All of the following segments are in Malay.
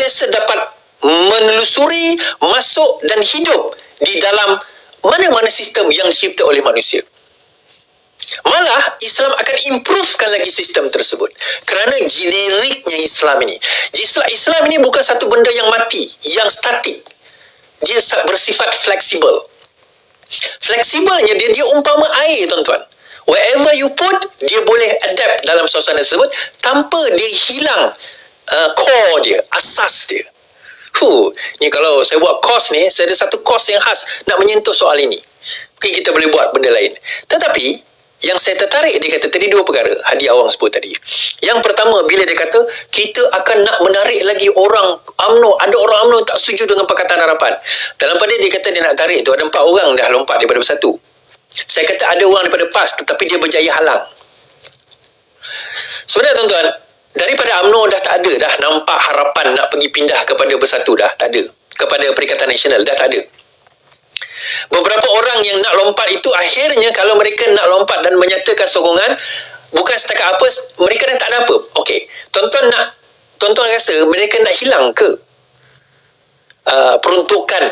sentiasa dapat menelusuri, masuk dan hidup di dalam mana-mana sistem yang dicipta oleh manusia. Malah Islam akan improvekan lagi sistem tersebut kerana generiknya Islam ini. Islam ini bukan satu benda yang mati, yang statik. Dia bersifat fleksibel. Fleksibelnya dia umpama air, tuan-tuan. Wherever you put, dia boleh adapt dalam suasana tersebut tanpa dia hilang core dia, asas dia. Ni kalau saya buat course ni, saya ada satu course yang khas nak menyentuh soal ini. Mungkin kita boleh buat benda lain. Tetapi yang saya tertarik, dia kata tadi dua perkara, Hadi Awang sebut tadi. Yang pertama, bila dia kata kita akan nak menarik lagi orang UMNO, ada orang UMNO tak setuju dengan Pakatan Harapan. Dalam pada dia kata dia nak tarik tu, ada 4 orang dah lompat daripada Bersatu. Saya kata ada orang daripada PAS tetapi dia berjaya halang. Sebenarnya tuan-tuan, daripada UMNO dah tak ada dah nampak harapan nak pergi pindah kepada Bersatu, dah tak ada. Kepada Perikatan Nasional dah tak ada. Beberapa orang yang nak lompat itu akhirnya kalau mereka nak lompat dan menyatakan sokongan, bukan setakat apa, mereka dah tak ada apa. Okey, tuan-tuan rasa mereka nak hilang ke peruntukan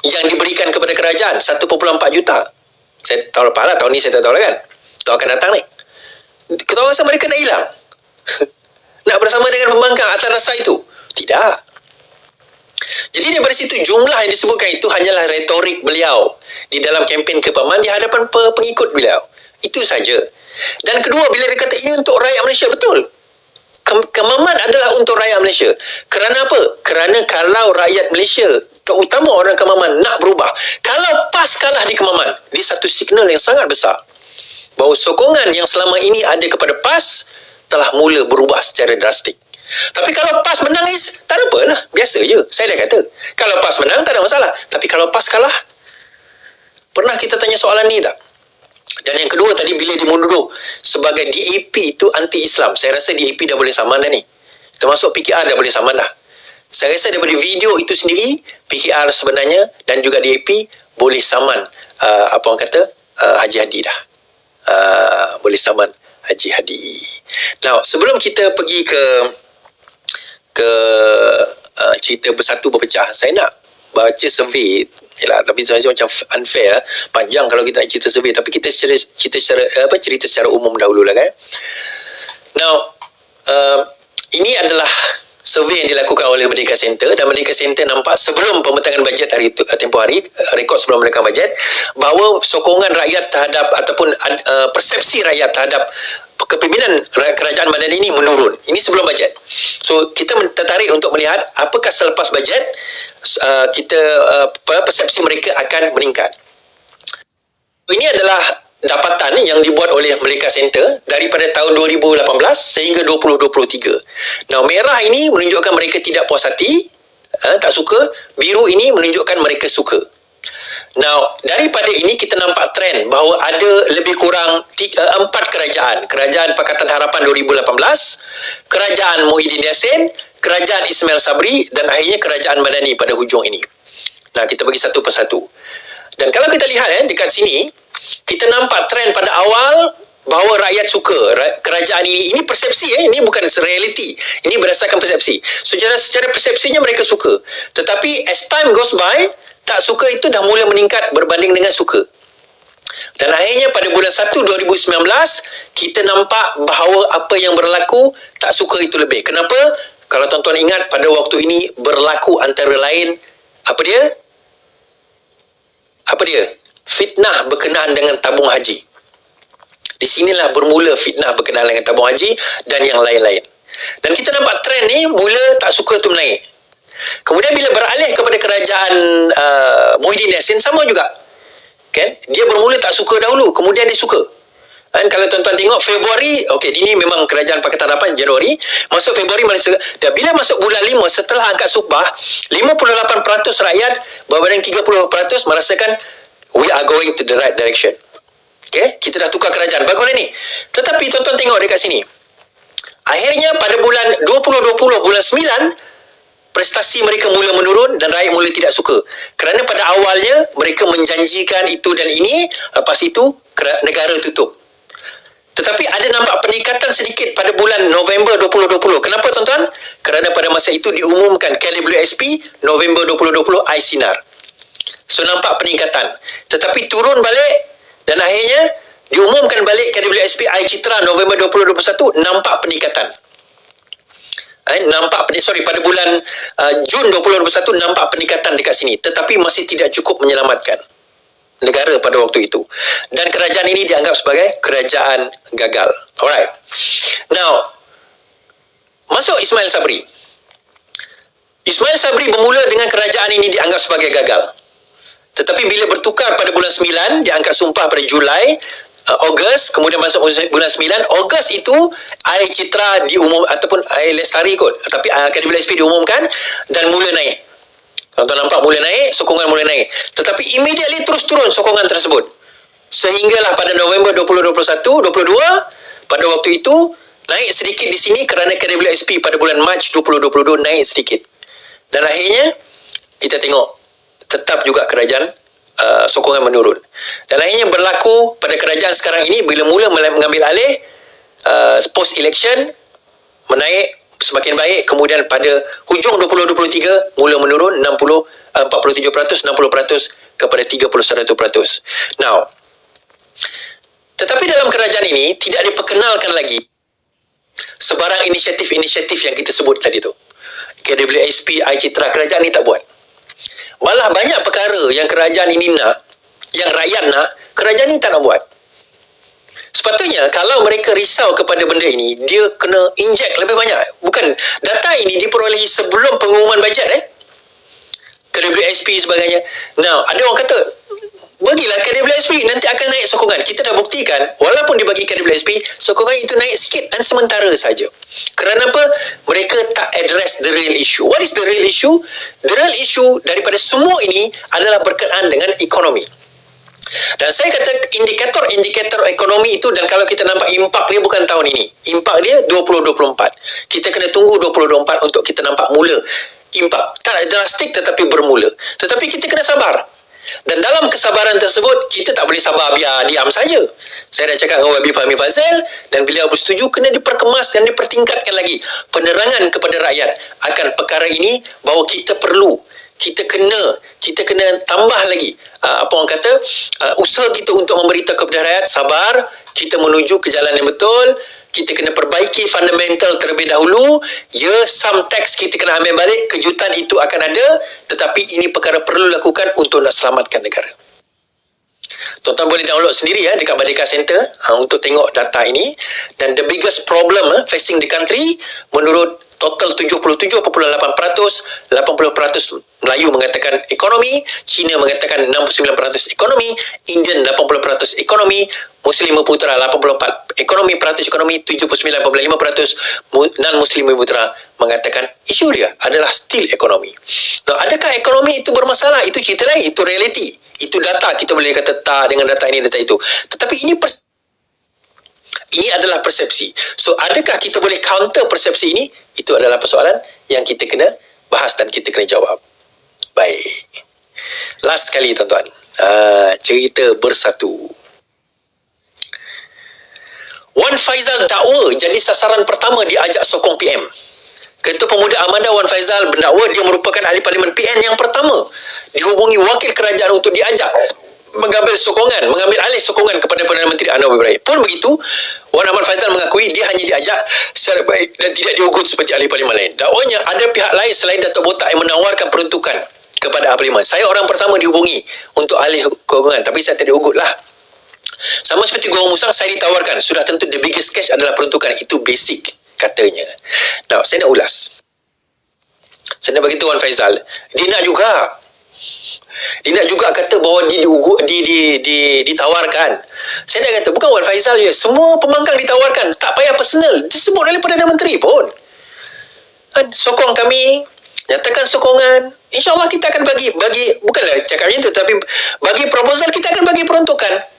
yang diberikan kepada kerajaan 1.4 juta? Saya tahu lepas lah, tahun ni saya tak tahu lah kan, tahun akan datang ni. Kita rasa mereka nak hilang? Nak bersama dengan pembangkang atas rasa itu? Tidak. Jadi daripada situ, jumlah yang disebutkan itu hanyalah retorik beliau di dalam kempen kepaman di hadapan pengikut beliau. Itu saja. Dan kedua, bila dia kata ini untuk rakyat Malaysia, betul. Kemaman adalah untuk rakyat Malaysia. Kerana apa? Kerana kalau rakyat Malaysia, terutama orang Kemaman, nak berubah, kalau PAS kalah di Kemaman, dia satu signal yang sangat besar bahawa sokongan yang selama ini ada kepada PAS telah mula berubah secara drastik. Tapi kalau PAS menang, tak ada apalah, biasa je. Saya dah kata, kalau PAS menang tak ada masalah. Tapi kalau PAS kalah, pernah kita tanya soalan ni tak? Dan yang kedua tadi, bila dimundur sebagai DAP itu anti-Islam, saya rasa DAP dah boleh saman dah ni. Termasuk PKR dah boleh saman dah. Saya rasa daripada video itu sendiri, PKR sebenarnya dan juga DAP boleh saman apa orang kata, Haji Hadi dah. Boleh saman Haji Hadi. Now, sebelum kita pergi ke cerita Bersatu berpecah, saya nak baca survey. Yalah, tapi saya macam unfair, panjang kalau kita nak cerita survey, tapi kita cerita secara umum dahulu lah kan. Now, ini adalah survey yang dilakukan oleh Merdeka Center, dan Merdeka Center nampak sebelum pembentangan bajet hari itu, tempoh hari, rekod sebelum pembentangan bajet, bahawa sokongan rakyat terhadap ataupun persepsi rakyat terhadap kepimpinan kerajaan Madani ini menurun. Ini sebelum bajet. So, kita tertarik untuk melihat apakah selepas bajet persepsi mereka akan meningkat. Ini adalah dapatan yang dibuat oleh Merdeka Center daripada tahun 2018 sehingga 2023. Now, merah ini menunjukkan mereka tidak puas hati, tak suka. Biru ini menunjukkan mereka suka. Now, daripada ini kita nampak trend bahawa ada lebih kurang 4 kerajaan. Kerajaan Pakatan Harapan 2018, Kerajaan Muhyiddin Yassin, Kerajaan Ismail Sabri dan akhirnya Kerajaan Madani pada hujung ini. Nah, kita bagi satu persatu. Dan kalau kita lihat dekat sini, kita nampak trend pada awal bahawa rakyat suka kerajaan ini. Ini persepsi, ini bukan reality. Ini berdasarkan persepsi. Secara persepsinya mereka suka. Tetapi as time goes by, tak suka itu dah mula meningkat berbanding dengan suka. Dan akhirnya pada bulan 1 2019, kita nampak bahawa apa yang berlaku, tak suka itu lebih. Kenapa? Kalau tuan-tuan ingat, pada waktu ini berlaku antara lain, apa dia? Fitnah berkenaan dengan tabung haji. Di sinilah bermula fitnah berkenaan dengan tabung haji dan yang lain-lain. Dan kita nampak trend ni mula tak suka tu menaik. Kemudian bila beralih kepada kerajaan Muhyiddin Yassin, sama juga. Kan? Dia bermula tak suka dahulu, kemudian dia suka. Dan kalau tuan-tuan tengok Februari, ini memang kerajaan Pakatan Harapan Januari, masuk Februari Malaysia. Dan bila masuk bulan 5 setelah angkat sumpah, 58% rakyat berbanding 30% merasakan we are going to the right direction. Kita dah tukar kerajaan. Baguslah ni. Tetapi tuan-tuan tengok dekat sini. Akhirnya pada bulan 2020, bulan 9, prestasi mereka mula menurun dan rakyat mula tidak suka. Kerana pada awalnya mereka menjanjikan itu dan ini, lepas itu negara tutup. Tetapi ada nampak peningkatan sedikit pada bulan November 2020. Kenapa tuan-tuan? Kerana pada masa itu diumumkan KWSP November 2020 iSinar. So nampak peningkatan. Tetapi turun balik dan akhirnya diumumkan balik KWSP iCitra November 2021, nampak peningkatan. Pada bulan Jun 2021 nampak peningkatan dekat sini, tetapi masih tidak cukup menyelamatkan negara pada waktu itu. Dan kerajaan ini dianggap sebagai kerajaan gagal. Alright. Now, masuk Ismail Sabri. Ismail Sabri bermula dengan kerajaan ini dianggap sebagai gagal. Tetapi bila bertukar pada bulan 9, dia angkat sumpah pada Julai, Ogos, kemudian masuk bulan 9, Ogos itu Air Citra diumum ataupun Air Lestari kot. Tapi KWSP diumumkan dan mula naik. Tuan-tuan nampak mula naik, sokongan mula naik. Tetapi immediately terus turun sokongan tersebut. Sehinggalah pada November 2021, 22, pada waktu itu naik sedikit di sini kerana KWSP pada bulan Mac 2022 naik sedikit. Dan akhirnya kita tengok tetap juga kerajaan sokongan menurun. Dan akhirnya berlaku pada kerajaan sekarang ini bila mula mengambil alih post election menaik semakin baik, kemudian pada hujung 2023 mula menurun 47%, 60% kepada 31%. Now, tetapi dalam kerajaan ini tidak diperkenalkan lagi sebarang inisiatif-inisiatif yang kita sebut tadi tu. KWSP, iCitra, kerajaan ini tak buat. Malah banyak perkara yang kerajaan ini nak, yang rakyat nak, kerajaan ini tak nak buat. Sepatutnya kalau mereka risau kepada benda ini, dia kena inject lebih banyak. Bukan, data ini diperolehi sebelum pengumuman bajet KWSP sebagainya. Now, ada orang kata, bagilah KWSP, nanti akan naik sokongan. Kita dah buktikan, walaupun dibagi KWSP, sokongan itu naik sikit dan sementara saja. Kerana apa? Mereka tak address the real issue. What is the real issue? The real issue daripada semua ini adalah berkenaan dengan ekonomi. Dan saya kata indikator ekonomi itu, dan kalau kita nampak impak dia bukan tahun ini. Impak dia 2024. Kita kena tunggu 2024 untuk kita nampak mula impak. Tak drastik tetapi bermula. Tetapi kita kena sabar. Dan dalam kesabaran tersebut, kita tak boleh sabar biar diam saja. Saya dah cakap dengan Wabi Fahmi Fazil dan beliau bersetuju kena diperkemas dan dipertingkatkan lagi penerangan kepada rakyat akan perkara ini, bahawa kita perlu, kita kena tambah lagi apa orang kata usaha kita untuk memberitahu kepada rakyat sabar, kita menuju ke jalan yang betul. Kita kena perbaiki fundamental terlebih dahulu. Ya, some tax kita kena ambil balik, kejutan itu akan ada, tetapi ini perkara perlu lakukan untuk nak selamatkan negara. Tuan-tuan boleh download sendiri dekat Merdeka Center untuk tengok data ini. Dan the biggest problem facing the country, menurut total 77.8%, 80% Melayu mengatakan ekonomi, Cina mengatakan 69% ekonomi, Indian 80% ekonomi, Muslim Putera 84%, ekonomi peratus ekonomi 79.5%, non-Muslim Putera mengatakan isu dia adalah still ekonomi. Nah, adakah ekonomi itu bermasalah? Itu cerita lain, itu reality, itu data. Kita boleh kata tak dengan data ini, data itu. Tetapi ini adalah persepsi. So, adakah kita boleh counter persepsi ini? Itu adalah persoalan yang kita kena bahas dan kita kena jawab. Baik. Last sekali tuan-tuan. Cerita bersatu. Wan Faizal dakwa jadi sasaran pertama diajak sokong PM. Ketua Pemuda Armada Wan Faizal berdakwa dia merupakan ahli parlimen PN yang pertama dihubungi wakil kerajaan untuk diajak mengambil alih sokongan kepada Perdana Menteri Anwar Ibrahim. Pun begitu, Wan Ahmad Faizal mengakui dia hanya diajak secara baik dan tidak diugut seperti ahli parlimen lain. Dakwanya ada pihak lain selain Datuk Botak yang menawarkan peruntukan kepada ahli parlimen. Saya orang pertama dihubungi untuk alih sokongan, tapi saya tak diugut lah. Sama seperti Gua Musang, saya ditawarkan. Sudah tentu the biggest cash adalah peruntukan. Itu basic, katanya. Nah, saya nak ulas. Saya nak beritahu Wan Faizal, dia nak juga kata bahawa dia ditawarkan. Saya nak kata bukan Wan Faizal je, semua pembangkang ditawarkan, tak payah personal, disebut oleh Perdana Menteri pun. Sokong kami, nyatakan sokongan, InsyaAllah kita akan bagi bukanlah cakap macam tu, tapi bagi proposal kita akan bagi peruntukan.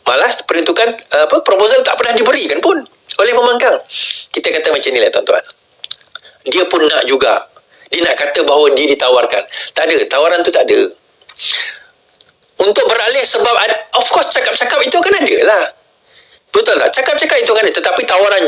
Malah peruntukan proposal tak pernah diberikan pun oleh pembangkang. Kita kata macam ni lah tuan-tuan, dia pun nak juga. Dia nak kata bahawa dia ditawarkan. Tak ada, tawaran tu tak ada. Untuk beralih sebab ada, of course cakap-cakap itu akan ada lah. Betul tak? Cakap-cakap hitungan dia, tetapi tawaran